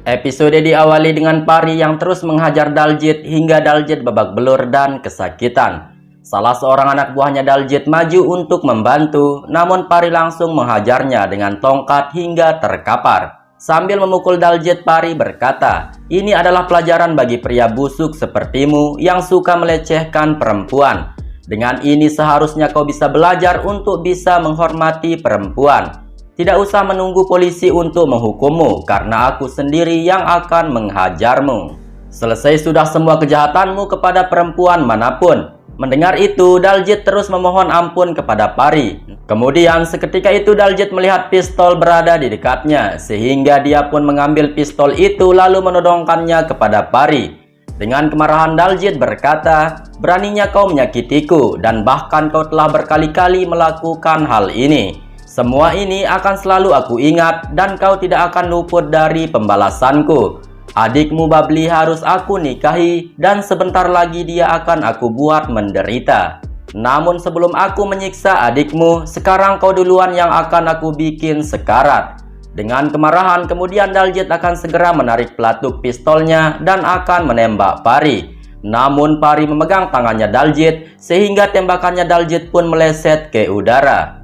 Episode diawali dengan Pari yang terus menghajar Daljit hingga Daljit babak belur dan kesakitan. Salah seorang anak buahnya Daljit maju untuk membantu, namun Pari langsung menghajarnya dengan tongkat hingga terkapar. Sambil memukul Daljit, Pari berkata, "Ini adalah pelajaran bagi pria busuk sepertimu yang suka melecehkan perempuan. Dengan ini seharusnya kau bisa belajar untuk bisa menghormati perempuan. Tidak usah menunggu polisi untuk menghukummu, karena aku sendiri yang akan menghajarmu. Selesai sudah semua kejahatanmu kepada perempuan manapun." Mendengar itu, Daljit terus memohon ampun kepada Pari. Kemudian seketika itu Daljit melihat pistol berada di dekatnya, sehingga dia pun mengambil pistol itu lalu menodongkannya kepada Pari. Dengan kemarahan Daljit berkata, "Beraninya kau menyakitiku, dan bahkan kau telah berkali-kali melakukan hal ini. Semua ini akan selalu aku ingat dan kau tidak akan luput dari pembalasanku. Adikmu Babli harus aku nikahi dan sebentar lagi dia akan aku buat menderita. Namun sebelum aku menyiksa adikmu, sekarang kau duluan yang akan aku bikin sekarat." Dengan kemarahan kemudian Daljit akan segera menarik pelatuk pistolnya dan akan menembak Pari. Namun Pari memegang tangannya Daljit sehingga tembakannya Daljit pun meleset ke udara.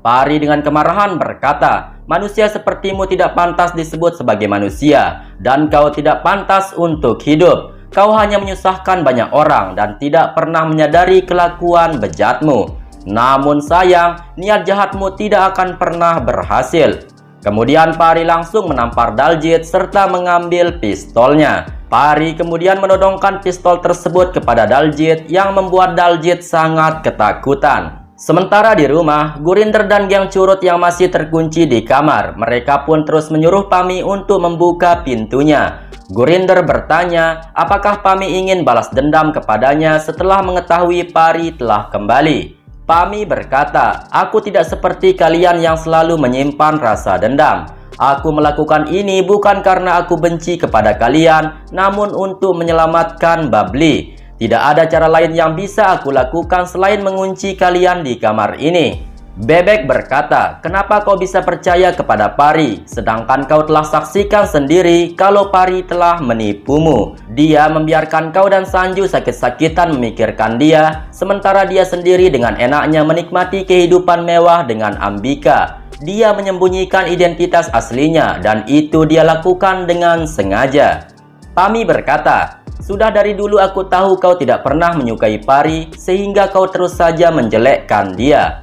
Pari dengan kemarahan berkata, "Manusia sepertimu tidak pantas disebut sebagai manusia, dan kau tidak pantas untuk hidup. Kau hanya menyusahkan banyak orang dan tidak pernah menyadari kelakuan bejatmu. Namun sayang, niat jahatmu tidak akan pernah berhasil." Kemudian Pari langsung menampar Daljit serta mengambil pistolnya. Pari kemudian menodongkan pistol tersebut kepada Daljit yang membuat Daljit sangat ketakutan. Sementara di rumah, Gurinder dan geng curut yang masih terkunci di kamar, mereka pun terus menyuruh Pami untuk membuka pintunya. Gurinder bertanya, apakah Pami ingin balas dendam kepadanya setelah mengetahui Pari telah kembali. Pami berkata, "Aku tidak seperti kalian yang selalu menyimpan rasa dendam. Aku melakukan ini bukan karena aku benci kepada kalian, namun untuk menyelamatkan Babli. Tidak ada cara lain yang bisa aku lakukan selain mengunci kalian di kamar ini." Bebek berkata, "Kenapa kau bisa percaya kepada Pari, sedangkan kau telah saksikan sendiri kalau Pari telah menipumu? Dia membiarkan kau dan Sanju sakit-sakitan memikirkan dia, sementara dia sendiri dengan enaknya menikmati kehidupan mewah dengan Ambika. Dia menyembunyikan identitas aslinya, dan itu dia lakukan dengan sengaja." Pami berkata, "Sudah dari dulu aku tahu kau tidak pernah menyukai Pari, sehingga kau terus saja menjelekkan dia.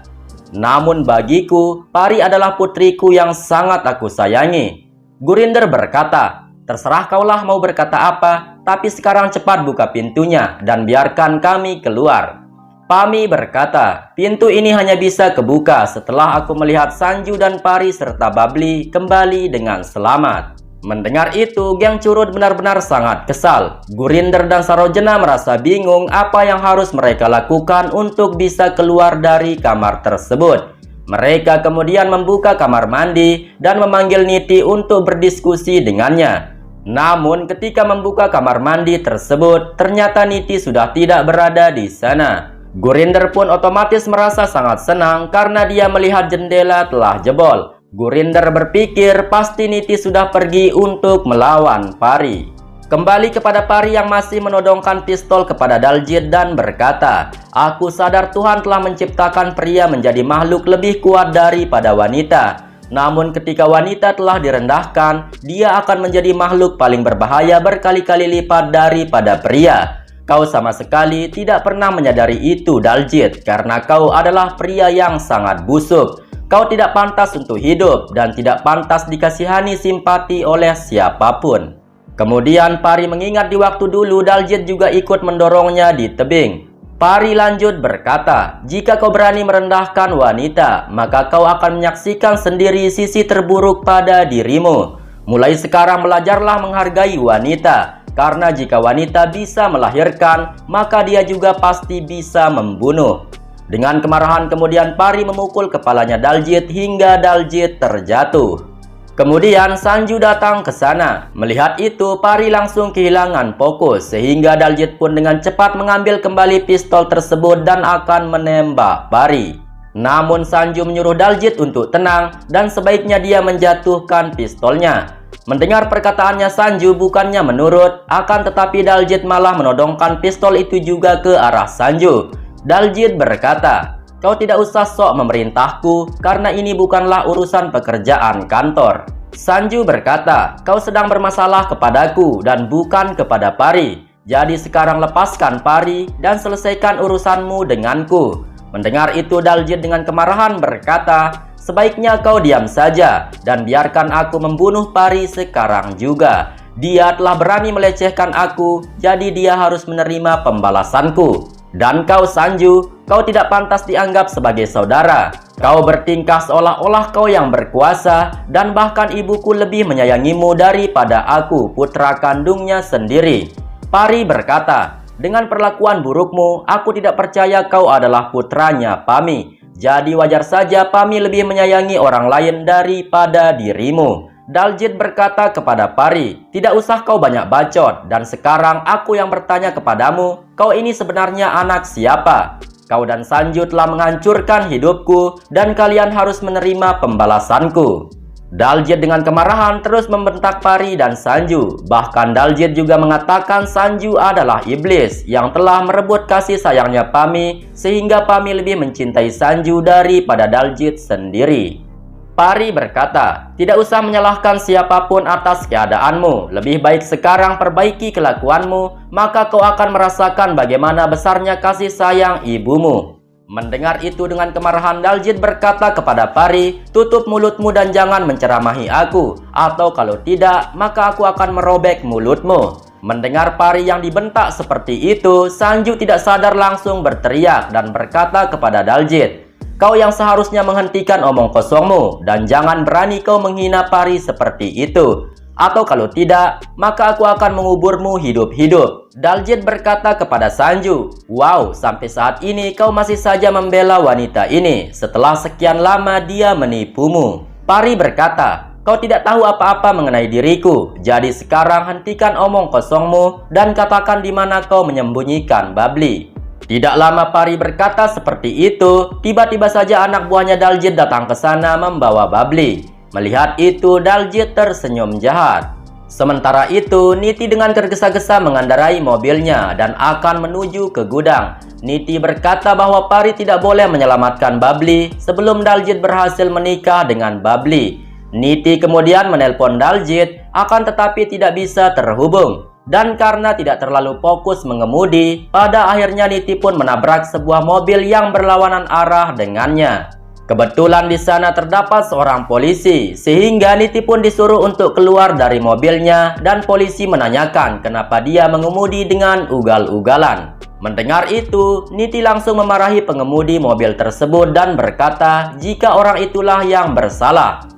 Namun bagiku, Pari adalah putriku yang sangat aku sayangi." Gurinder berkata, "Terserah kaulah mau berkata apa, tapi sekarang cepat buka pintunya dan biarkan kami keluar." Pami berkata, "Pintu ini hanya bisa kebuka setelah aku melihat Sanju dan Pari serta Babli kembali dengan selamat." Mendengar itu, geng curut benar-benar sangat kesal. Gurinder dan Sarojena merasa bingung apa yang harus mereka lakukan untuk bisa keluar dari kamar tersebut. Mereka kemudian membuka kamar mandi dan memanggil Niti untuk berdiskusi dengannya. Namun ketika membuka kamar mandi tersebut, ternyata Niti sudah tidak berada di sana. Gurinder pun otomatis merasa sangat senang karena dia melihat jendela telah jebol. Gurinder berpikir pasti Niti sudah pergi untuk melawan Pari. Kembali kepada Pari yang masih menodongkan pistol kepada Daljit dan berkata, "Aku sadar Tuhan telah menciptakan pria menjadi makhluk lebih kuat daripada wanita. Namun ketika wanita telah direndahkan, dia akan menjadi makhluk paling berbahaya berkali-kali lipat daripada pria. Kau sama sekali tidak pernah menyadari itu, Daljit, karena kau adalah pria yang sangat busuk. Kau tidak pantas untuk hidup dan tidak pantas dikasihani simpati oleh siapapun." Kemudian Pari mengingat di waktu dulu Daljit juga ikut mendorongnya di tebing. Pari lanjut berkata, "Jika kau berani merendahkan wanita, maka kau akan menyaksikan sendiri sisi terburuk pada dirimu. Mulai sekarang belajarlah menghargai wanita, karena jika wanita bisa melahirkan, maka dia juga pasti bisa membunuh." Dengan kemarahan kemudian Pari memukul kepalanya Daljit hingga Daljit terjatuh. Kemudian Sanju datang ke sana. Melihat itu, Pari langsung kehilangan fokus sehingga Daljit pun dengan cepat mengambil kembali pistol tersebut dan akan menembak Pari. Namun Sanju menyuruh Daljit untuk tenang dan sebaiknya dia menjatuhkan pistolnya. Mendengar perkataannya Sanju bukannya menurut, akan tetapi Daljit malah menodongkan pistol itu juga ke arah Sanju. Daljit berkata, "Kau tidak usah sok memerintahku karena ini bukanlah urusan pekerjaan kantor." Sanju berkata, "Kau sedang bermasalah kepadaku dan bukan kepada Pari. Jadi sekarang lepaskan Pari dan selesaikan urusanmu denganku." Mendengar itu Daljit dengan kemarahan berkata, "Sebaiknya kau diam saja dan biarkan aku membunuh Pari sekarang juga. Dia telah berani melecehkan aku, jadi dia harus menerima pembalasanku. Dan kau Sanju, kau tidak pantas dianggap sebagai saudara. Kau bertingkah seolah-olah kau yang berkuasa dan bahkan ibuku lebih menyayangimu daripada aku, putra kandungnya sendiri." Pari berkata, "Dengan perlakuan burukmu, aku tidak percaya kau adalah putranya Pami. Jadi wajar saja Pami lebih menyayangi orang lain daripada dirimu." Daljit berkata kepada Pari, "Tidak usah kau banyak bacot, dan sekarang aku yang bertanya kepadamu, kau ini sebenarnya anak siapa? Kau dan Sanju telah menghancurkan hidupku, dan kalian harus menerima pembalasanku." Daljit dengan kemarahan terus membentak Pari dan Sanju. Bahkan Daljit juga mengatakan Sanju adalah iblis yang telah merebut kasih sayangnya Pami, sehingga Pami lebih mencintai Sanju daripada Daljit sendiri. Pari berkata, "Tidak usah menyalahkan siapapun atas keadaanmu. Lebih baik sekarang perbaiki kelakuanmu, maka kau akan merasakan bagaimana besarnya kasih sayang ibumu." Mendengar itu dengan kemarahan Daljit berkata kepada Pari, "Tutup mulutmu dan jangan menceramahi aku, atau kalau tidak, maka aku akan merobek mulutmu." Mendengar Pari yang dibentak seperti itu, Sanju tidak sadar langsung berteriak dan berkata kepada Daljit, "Kau yang seharusnya menghentikan omong kosongmu dan jangan berani kau menghina Pari seperti itu. Atau kalau tidak, maka aku akan menguburmu hidup-hidup." Daljit berkata kepada Sanju, "Wow, sampai saat ini kau masih saja membela wanita ini setelah sekian lama dia menipumu." Pari berkata, "Kau tidak tahu apa-apa mengenai diriku. Jadi sekarang hentikan omong kosongmu dan katakan di mana kau menyembunyikan Babli." Tidak lama Pari berkata seperti itu, tiba-tiba saja anak buahnya Daljit datang ke sana membawa Babli. Melihat itu, Daljit tersenyum jahat. Sementara itu, Niti dengan tergesa-gesa mengendarai mobilnya dan akan menuju ke gudang. Niti berkata bahwa Pari tidak boleh menyelamatkan Babli sebelum Daljit berhasil menikah dengan Babli. Niti kemudian menelpon Daljit, akan tetapi tidak bisa terhubung. Dan karena tidak terlalu fokus mengemudi, pada akhirnya Niti pun menabrak sebuah mobil yang berlawanan arah dengannya. Kebetulan di sana terdapat seorang polisi, sehingga Niti pun disuruh untuk keluar dari mobilnya dan polisi menanyakan kenapa dia mengemudi dengan ugal-ugalan. Mendengar itu, Niti langsung memarahi pengemudi mobil tersebut dan berkata jika orang itulah yang bersalah.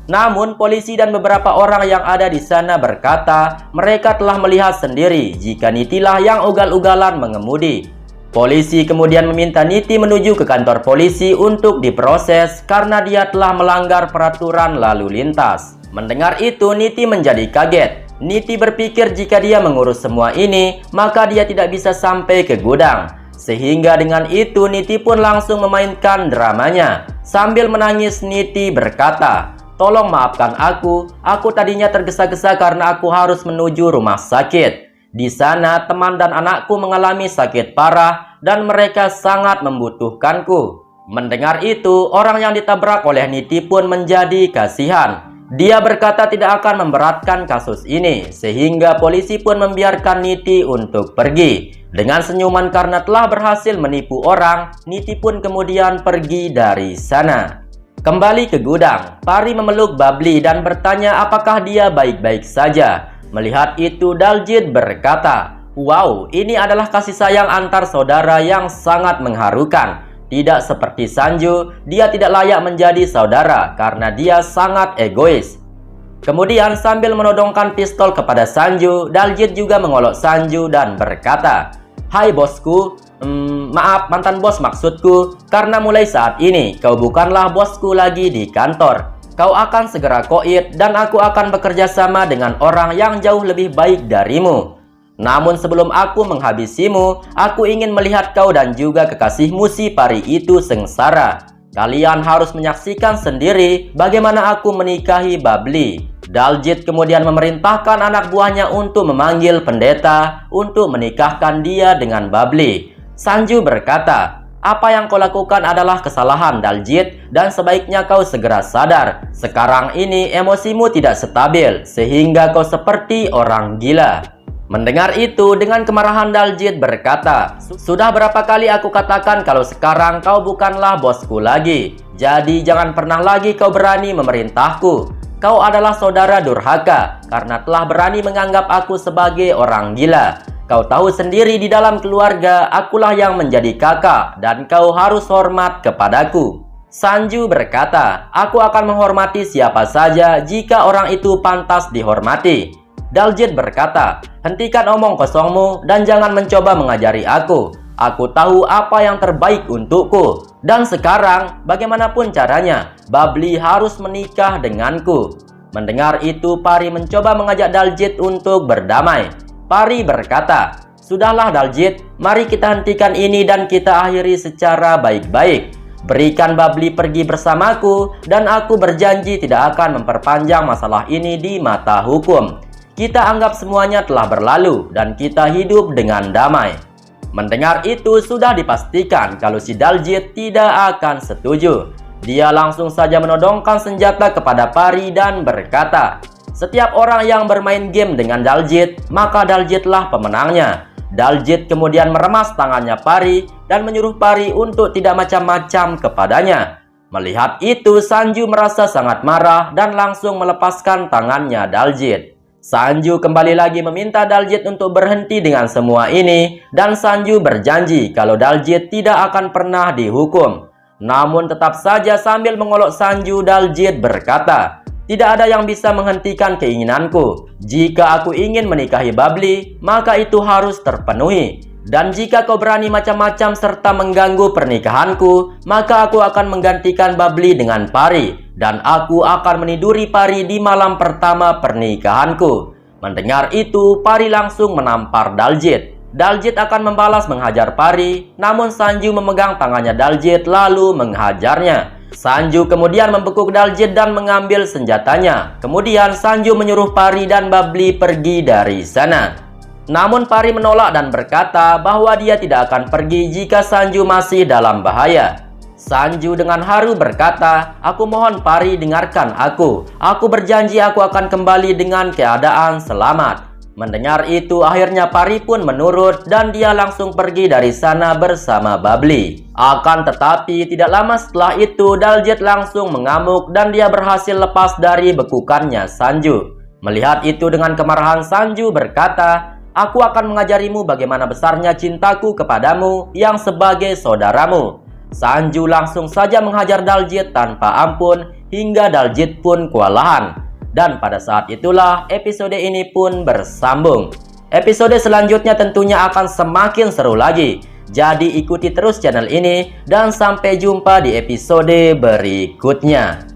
Namun polisi dan beberapa orang yang ada di sana berkata mereka telah melihat sendiri jika Nitilah yang ugal-ugalan mengemudi. Polisi kemudian meminta Niti menuju ke kantor polisi untuk diproses karena dia telah melanggar peraturan lalu lintas. Mendengar itu Niti menjadi kaget. Niti berpikir jika dia mengurus semua ini maka dia tidak bisa sampai ke gudang. Sehingga dengan itu Niti pun langsung memainkan dramanya. Sambil menangis Niti berkata, "Tolong maafkan aku tadinya tergesa-gesa karena aku harus menuju rumah sakit. Di sana teman dan anakku mengalami sakit parah dan mereka sangat membutuhkanku." Mendengar itu, orang yang ditabrak oleh Niti pun menjadi kasihan. Dia berkata tidak akan memberatkan kasus ini, sehingga polisi pun membiarkan Niti untuk pergi. Dengan senyuman karena telah berhasil menipu orang, Niti pun kemudian pergi dari sana. Kembali ke gudang, Pari memeluk Babli dan bertanya apakah dia baik-baik saja. Melihat itu Daljit berkata, "Wow, ini adalah kasih sayang antar saudara yang sangat mengharukan. Tidak seperti Sanju, dia tidak layak menjadi saudara karena dia sangat egois." Kemudian sambil menodongkan pistol kepada Sanju, Daljit juga mengolok Sanju dan berkata, "Hai bosku, maaf mantan bos maksudku, karena mulai saat ini kau bukanlah bosku lagi di kantor. Kau akan segera koit dan aku akan bekerja sama dengan orang yang jauh lebih baik darimu. Namun sebelum aku menghabisimu, aku ingin melihat kau dan juga kekasihmu si Pari itu sengsara. Kalian harus menyaksikan sendiri bagaimana aku menikahi Babli." Daljit kemudian memerintahkan anak buahnya untuk memanggil pendeta untuk menikahkan dia dengan Babli. Sanju berkata, "Apa yang kau lakukan adalah kesalahan, Daljit, dan sebaiknya kau segera sadar. Sekarang ini emosimu tidak stabil, sehingga kau seperti orang gila." Mendengar itu, dengan kemarahan Daljit berkata, "Sudah berapa kali aku katakan kalau sekarang kau bukanlah bosku lagi. Jadi jangan pernah lagi kau berani memerintahku. Kau adalah saudara durhaka karena telah berani menganggap aku sebagai orang gila. Kau tahu sendiri di dalam keluarga akulah yang menjadi kakak dan kau harus hormat kepadaku." Sanju berkata, "Aku akan menghormati siapa saja jika orang itu pantas dihormati." Daljit berkata, "Hentikan omong kosongmu dan jangan mencoba mengajari aku. Aku tahu apa yang terbaik untukku. Dan sekarang, bagaimanapun caranya, Babli harus menikah denganku." Mendengar itu, Pari mencoba mengajak Daljit untuk berdamai. Pari berkata, "Sudahlah Daljit, mari kita hentikan ini dan kita akhiri secara baik-baik. Berikan Babli pergi bersamaku dan aku berjanji tidak akan memperpanjang masalah ini di mata hukum. Kita anggap semuanya telah berlalu dan kita hidup dengan damai." Mendengar itu, sudah dipastikan kalau si Daljit tidak akan setuju. Dia langsung saja menodongkan senjata kepada Pari dan berkata, "Setiap orang yang bermain game dengan Daljit, maka Daljitlah pemenangnya." Daljit kemudian meremas tangannya Pari dan menyuruh Pari untuk tidak macam-macam kepadanya. Melihat itu, Sanju merasa sangat marah dan langsung melepaskan tangannya Daljit. Sanju kembali lagi meminta Daljit untuk berhenti dengan semua ini, dan Sanju berjanji kalau Daljit tidak akan pernah dihukum. Namun tetap saja sambil mengolok Sanju, Daljit berkata, "Tidak ada yang bisa menghentikan keinginanku. Jika aku ingin menikahi Babli, maka itu harus terpenuhi. Dan jika kau berani macam-macam serta mengganggu pernikahanku, maka aku akan menggantikan Babli dengan Pari. Dan aku akan meniduri Pari di malam pertama pernikahanku." Mendengar itu, Pari langsung menampar Daljit. Daljit akan membalas menghajar Pari, namun Sanju memegang tangannya Daljit lalu menghajarnya. Sanju kemudian membekuk Daljit dan mengambil senjatanya. Kemudian Sanju menyuruh Pari dan Babli pergi dari sana. Namun Pari menolak dan berkata bahwa dia tidak akan pergi jika Sanju masih dalam bahaya. Sanju dengan haru berkata, "Aku mohon Pari, dengarkan aku. Aku berjanji aku akan kembali dengan keadaan selamat." Mendengar itu, akhirnya Pari pun menurut dan dia langsung pergi dari sana bersama Babli. Akan tetapi tidak lama setelah itu, Daljit langsung mengamuk dan dia berhasil lepas dari bekukannya Sanju. Melihat itu, dengan kemarahan Sanju berkata, "Aku akan mengajarimu bagaimana besarnya cintaku kepadamu yang sebagai saudaramu." Sanju langsung saja menghajar Daljit tanpa ampun hingga Daljit pun kewalahan. Dan pada saat itulah episode ini pun bersambung. Episode selanjutnya tentunya akan semakin seru lagi. Jadi ikuti terus channel ini dan sampai jumpa di episode berikutnya.